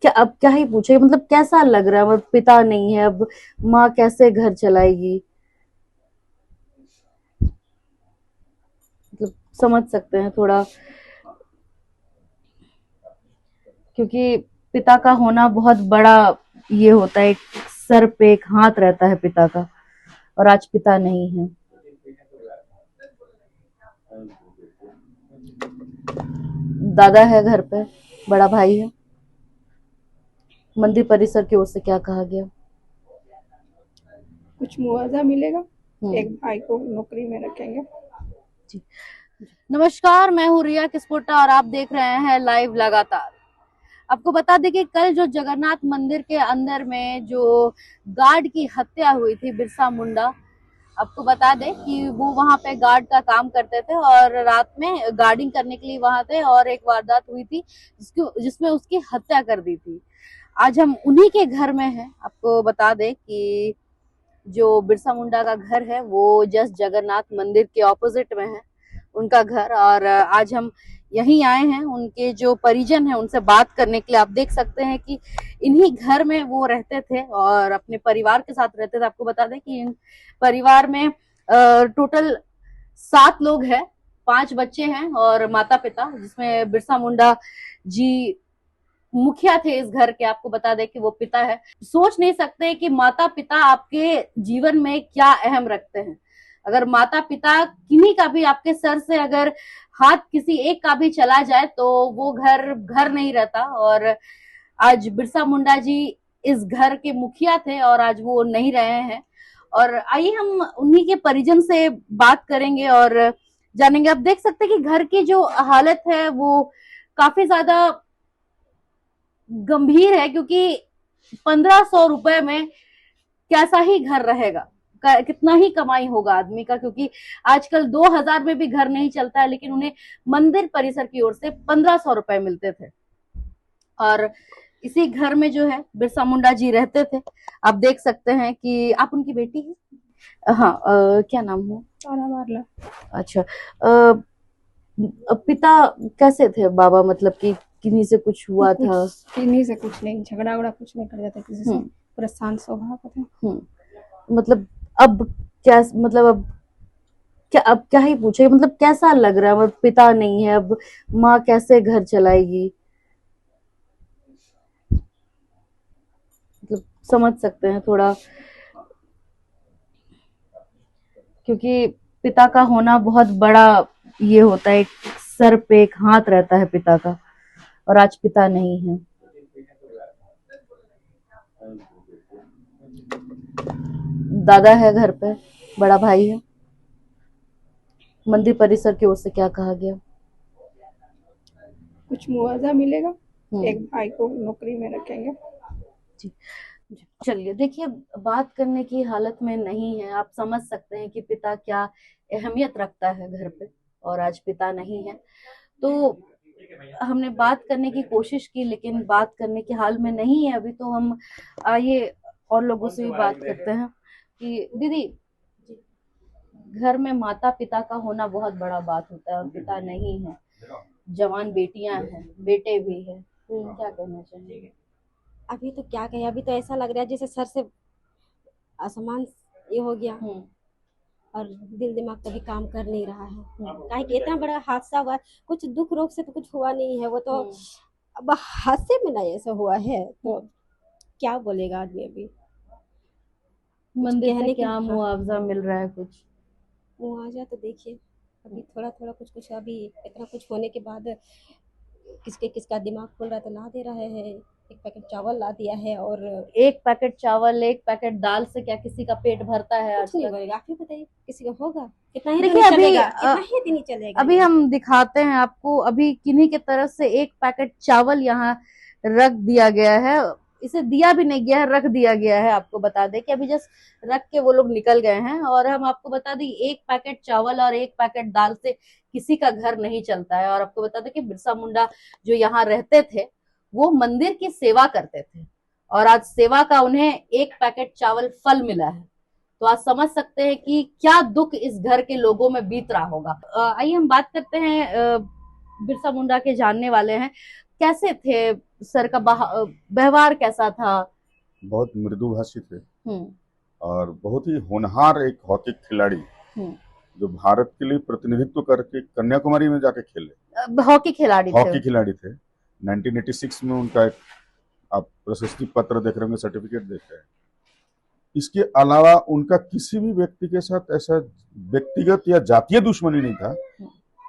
क्या अब क्या ही पूछे, मतलब कैसा लग रहा है, मतलब पिता नहीं है अब, माँ कैसे घर चलाएगी। मतलब समझ सकते हैं थोड़ा, क्योंकि पिता का होना बहुत बड़ा ये होता है, एक सर पे एक हाथ रहता है पिता का, और आज पिता नहीं है। दादा है घर पे, बड़ा भाई है। मंदिर परिसर की ओर से क्या कहा गया? कुछ मुआवजा मिलेगा। एक हम्म। भाई को नौकरी में रखेंगे। जी। नमस्कार, मैं हूँ रिया किस्पोटा और आप देख रहे हैं लाइव लगातार। आपको बता दें कि कल जो जगन्नाथ मंदिर के अंदर में जो गार्ड की हत्या हुई थी, बिरसा मुंडा, आपको बता दें कि वो वहां पे गार्ड का काम करते थे और रात में गार्डिंग करने के लिए वहां थे, और एक वारदात हुई थी जिसमें उसकी हत्या कर दी थी। आज हम उन्हीं के घर में हैं। आपको बता दें कि जो बिरसा मुंडा का घर है वो जस्ट जगन्नाथ मंदिर के ऑपोजिट में है उनका घर, और आज हम यहीं आए हैं उनके जो परिजन हैं उनसे बात करने के लिए। आप देख सकते हैं कि इन्हीं घर में वो रहते थे और अपने परिवार के साथ रहते थे। आपको बता दें कि इन परिवार में टोटल 7 लोग हैं, 5 बच्चे हैं और माता पिता, जिसमें बिरसा मुंडा जी मुखिया थे इस घर के। आपको बता दें कि वो पिता है। सोच नहीं सकते कि माता पिता आपके जीवन में क्या अहम रखते हैं। अगर माता पिता किन्हीं का भी आपके सर से अगर हाथ किसी एक का भी चला जाए तो वो घर घर नहीं रहता, और आज बिरसा मुंडा जी इस घर के मुखिया थे और आज वो नहीं रहे हैं। और आइए हम उन्हीं के परिजन से बात करेंगे और जानेंगे। आप देख सकते हैं कि घर की जो हालत है वो काफी ज्यादा गंभीर है, क्योंकि 1500 रुपए में कैसा ही घर रहेगा, कितना ही कमाई होगा आदमी का, क्योंकि आजकल 2000 में भी घर नहीं चलता है, लेकिन उन्हें मंदिर परिसर की ओर से 1500 रुपए मिलते थे। और इसी घर में जो है बिरसा मुंडा जी रहते थे। आप देख सकते हैं कि आप उनकी बेटी है। हाँ, क्या नाम है? तारा मारला। अच्छा। पिता कैसे थे बाबा, मतलब कि किन्हीं से कुछ हुआ कुछ था? किन्हीं से कुछ नहीं, झगड़ा उगड़ा कुछ नहीं कर जाता किसी से। हम्म। पूरा शांत स्वभाव का था। मतलब अब क्या, मतलब अब क्या ही पूछे, मतलब कैसा लग रहा है, मतलब पिता नहीं है अब, माँ कैसे घर चलाएगी। मतलब समझ सकते हैं थोड़ा, क्योंकि पिता का होना बहुत बड़ा ये होता है, एक सर पे एक हाथ रहता है पिता का, और आज पिता नहीं है। दादा है घर पे, बड़ा भाई है। मंदिर परिसर की ओर से क्या कहा गया? कुछ मुआवजा मिलेगा। एक हम्म। भाई को नौकरी में रखेंगे। जी। चलिए, देखिए, बात करने की हालत में नहीं है। आप समझ सकते हैं कि पिता क्या अहमियत रखता है घर पे, और आज पिता नहीं है। तो हमने बात करने की कोशिश की, लेकिन बात करने के हाल में नहीं है अभी। तो हम आइए और लोगों से भी बात करते हैं कि दीदी, घर में माता पिता का होना बहुत बड़ा बात होता है, और पिता नहीं है, जवान बेटियां हैं, बेटे भी हैं, तो क्या कहना चाहेंगे? अभी तो क्या कहे, अभी तो ऐसा लग रहा है जैसे सर से आसमान ये हो गया। हम्म। और दिल दिमाग कभी काम कर नहीं रहा है। काहे कि इतना बड़ा हादसा हुआ, कुछ दुख रोग से तो कुछ हुआ नहीं है, वो तो हम्म। अब हादसे में ना ऐसा हुआ है तो हम्म। क्या बोलेगा आदमी अभी। कुछ मंदिर से कहने की क्या हाँ, मुआवजा मिल रहा है कुछ? मुआवजा तो देखिए अभी थोड़ा थोड़ा कुछ कुछ, अभी इतना कुछ होने के बाद किसका दिमाग खुल रहा है तो ला दे रहे हैं। एक पैकेट चावल ला दिया है और एक पैकेट चावल, एक पैकेट दाल से क्या किसी का पेट भरता है कुछ नहीं आजकल? बोलेगा। आप ही बताइए किसी का होगा? कितना ही दिन देखिए, चलेगा, कितना ही दिन ही चलेगा अभी ये। हम दिखाते हैं आपको। अभी किन्हीं की तरफ से एक पैकेट चावल यहाँ रख दिया गया है। इसे दिया भी नहीं गया है, रख दिया गया है। आपको बता दें कि अभी जस्ट रख के वो लोग निकल गए हैं, और हम आपको बता दें एक पैकेट चावल और एक पैकेट दाल से किसी का घर नहीं चलता है। और आपको बता दें कि बिरसा मुंडा जो यहाँ रहते थे वो मंदिर की सेवा करते थे, और आज सेवा का उन्हें एक पैकेट चावल फल मिला है। तो आप समझ सकते हैं कि क्या दुख इस घर के लोगों में बीत रहा होगा। आइए हम बात करते हैं, बिरसा मुंडा के जानने वाले हैं। कैसे थे सर का व्यवहार कैसा था? बहुत मृदुभाषी थे हम्म और बहुत ही होनहार एक हॉकी खिलाड़ी, हम्म जो भारत के लिए प्रतिनिधित्व करके कन्याकुमारी में जाके खेले। हॉकी खिलाड़ी थे। हॉकी खिलाड़ी थे। 1986 में उनका एक आप प्रशस्ति पत्र देख रहे होंगे, सर्टिफिकेट देख रहे हैं। इसके अलावा उनका किसी भी व्यक्ति के साथ ऐसा व्यक्तिगत या जातीय दुश्मनी नहीं था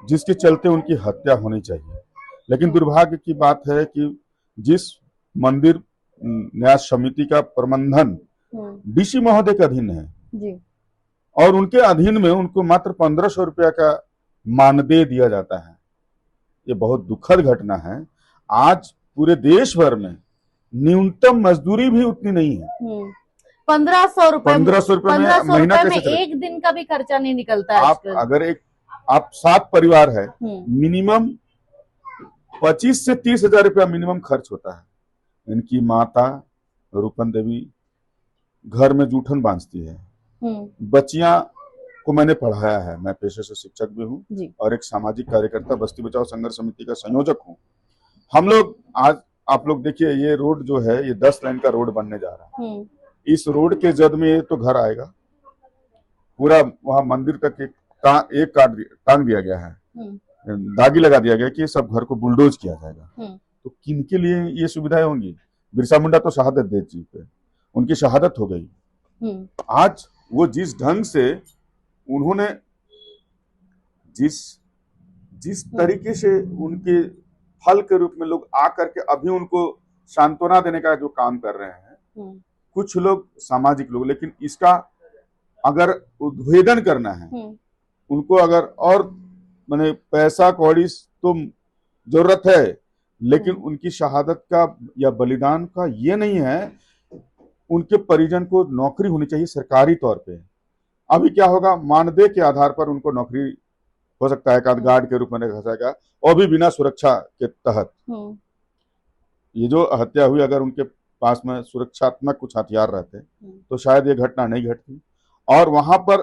जिसके चलते उनकी हत्या होनी चाहिए। लेकिन दुर्भाग्य की बात है कि जिस मंदिर न्यास समिति का प्रबंधन डीसी महोदय के अधीन है जी, और उनके अधीन में उनको मात्र 1500 रुपया का मानदेय दिया जाता है। ये बहुत दुखद घटना है। आज पूरे देश भर में न्यूनतम मजदूरी भी उतनी नहीं है। 1500 रुपए, 1500 रुपए में महीना में कैसे चले? एक दिन का भी खर्चा नहीं निकलता है आप आजकल। अगर आप 7 परिवार है, मिनिमम 25 से 30 हजार रुपया मिनिमम खर्च होता है। इनकी माता रूपन देवी घर में जूठन बांधती है। बच्चियां को मैंने पढ़ाया है, मैं पेशे से शिक्षक भी हूँ और एक सामाजिक कार्यकर्ता बस्ती बचाओ संघर्ष समिति का संयोजक हूँ। हम लोग आज आप लोग देखिए, ये रोड जो है ये 10 लाइन का रोड बनने जा रहा है। इस रोड के जद में तो घर आएगा, पूरा वहां मंदिर तक एक टांग दिया गया है, दागी लगा दिया गया कि सब घर को बुलडोज किया जाएगा। तो किनके लिए ये सुविधाएं होंगी? बिरसा मुंडा तो शहादत दे चुके, उनकी शहादत हो गई। आज वो जिस ढंग से उन्होंने जिस तरीके से उनके फल के रूप में लोग आकर के अभी उनको सांत्वना देने का जो काम कर रहे हैं कुछ लोग, सामाजिक लोग, लेकिन इसका अगर उद्भेदन करना है उनको, अगर और माने पैसा कौड़ी तो जरूरत है, लेकिन उनकी शहादत का या बलिदान का ये नहीं है। उनके परिजन को नौकरी होनी चाहिए सरकारी तौर पे। अभी क्या होगा, मानदेय के आधार पर उनको नौकरी हो सकता है, एक गार्ड के रूप में रखा जाएगा, और भी बिना सुरक्षा के तहत। ये जो हत्या हुई, अगर उनके पास में सुरक्षात्मक कुछ हथियार रहते तो शायद ये घटना नहीं घटती। और वहां पर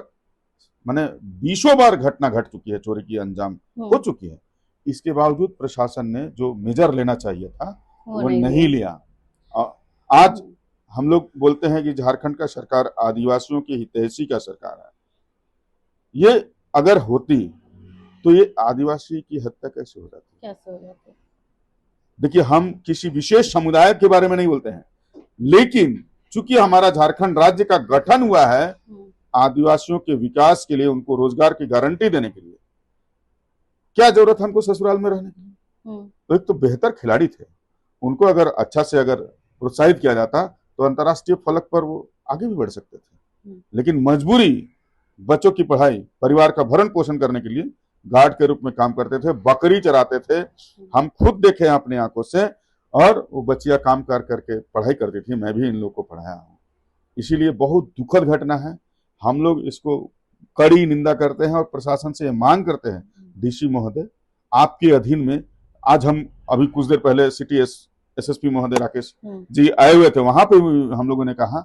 माने 20 बार घटना घट चुकी है, चोरी की अंजाम हो चुकी है। इसके बावजूद प्रशासन ने जो मेजर लेना चाहिए था वो नहीं लिया। आज हम लोग बोलते हैं कि झारखंड का सरकार आदिवासियों की हितैषी का सरकार है। ये अगर होती तो ये आदिवासी की हत्या कैसे हो जाती? देखिए, हम किसी विशेष समुदाय के बारे में नहीं बोलते हैं, लेकिन चूंकि हमारा झारखंड राज्य का गठन हुआ है आदिवासियों के विकास के लिए, उनको रोजगार की गारंटी देने के लिए, क्या जरूरत हमको ससुराल में रहने की? तो एक तो बेहतर खिलाड़ी थे, उनको अगर अच्छा से अगर प्रोत्साहित किया जाता तो अंतर्राष्ट्रीय फलक पर वो आगे भी बढ़ सकते थे। लेकिन मजबूरी, बच्चों की पढ़ाई, परिवार का भरण पोषण करने के लिए गार्ड के रूप में काम करते थे, बकरी चराते थे। हम खुद देखे हैं अपनी आंखों से, और वो बच्चियां काम कर करके पढ़ाई करती थी, मैं भी इन लोगों को पढ़ाया हूँ। इसीलिए बहुत दुखद घटना है। हम लोग इसको कड़ी निंदा करते हैं और प्रशासन से मांग करते हैं, डीसी महोदय आपके अधीन में, आज हम अभी कुछ देर पहले सिटी एसएसपी महोदय राकेश जी आए हुए थे, वहां पे हम लोगों ने कहा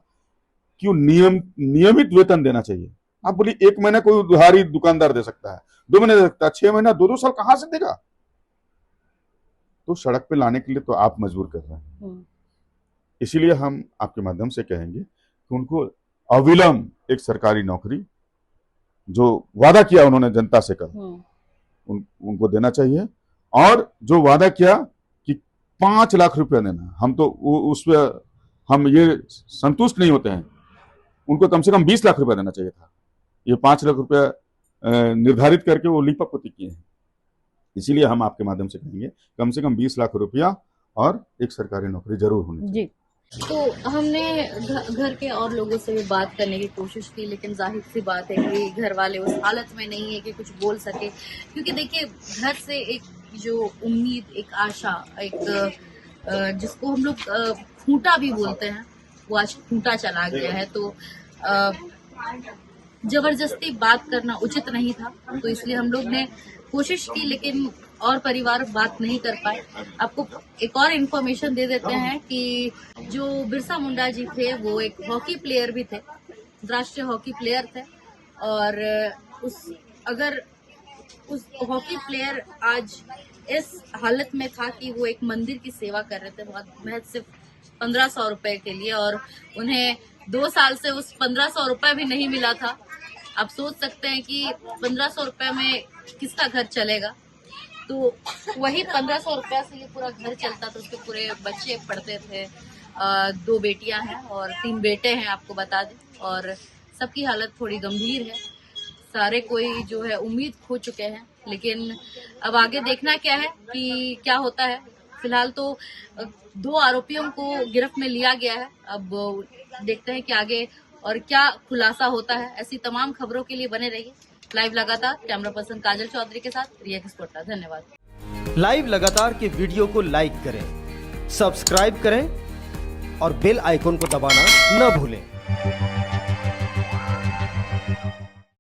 कि नियमित वेतन देना चाहिए। आप बोलिए 1 महीना कोई उधारी दुकानदार दे सकता है, 2 महीने दे सकता है, 6 महीना, 2 साल कहां से देगा? तो सड़क पे लाने के लिए तो आप मजबूर कर रहे हैं। इसीलिए हम आपके माध्यम से कहेंगे कि उनको अविलंब एक सरकारी नौकरी, जो वादा किया उन्होंने जनता से कल, उनको देना चाहिए। और जो वादा किया कि 5 लाख रुपया देना, हम तो उस पर हम ये संतुष्ट नहीं होते हैं। उनको कम से कम 20 लाख रुपया देना चाहिए था। ये 5 लाख रुपया निर्धारित करके वो लीपापोती किए हैं। इसीलिए हम आपके माध्यम से कहेंगे कम से कम 20 लाख रुपया और एक सरकारी नौकरी जरूर होनी चाहिए। तो हमने घर के और लोगों से भी बात करने की कोशिश की, लेकिन जाहिर सी बात है कि घर वाले उस हालत में नहीं है कि कुछ बोल सके। क्योंकि देखिए, घर से एक जो उम्मीद, एक आशा, एक जिसको हम लोग खूंटा भी बोलते हैं, वो आज खूंटा चला गया है। तो जबरदस्ती बात करना उचित नहीं था, तो इसलिए हम लोग ने कोशिश की, लेकिन और परिवार बात नहीं कर पाए। आपको एक और इन्फॉर्मेशन दे देते हैं कि जो बिरसा मुंडा जी थे वो एक हॉकी प्लेयर भी थे, राष्ट्रीय हॉकी प्लेयर थे। और अगर उस हॉकी प्लेयर आज इस हालत में था कि वो एक मंदिर की सेवा कर रहे थे बहुत महज सिर्फ 1500 रुपए के लिए, और उन्हें 2 साल से उस 1500 रुपए भी नहीं मिला था। आप सोच सकते हैं कि 1500 रुपए में किसका घर चलेगा। तो वही 1500 रुपया से ये पूरा घर चलता था, उसके पूरे बच्चे पढ़ते थे। 2 बेटियां हैं और 3 बेटे हैं, आपको बता दें, और सबकी हालत थोड़ी गंभीर है। सारे कोई जो है उम्मीद खो चुके हैं, लेकिन अब आगे देखना क्या है कि क्या होता है। फिलहाल तो 2 आरोपियों को गिरफ्त में लिया गया है। अब देखते हैं कि आगे और क्या खुलासा होता है। ऐसी तमाम खबरों के लिए बने रहिए लाइव लगातार। कैमरा पर्सन काजल चौधरी के साथ रिया किस्पोट्टा। धन्यवाद। लाइव लगातार के वीडियो को लाइक करें, सब्सक्राइब करें और बेल आइकन को दबाना न भूलें।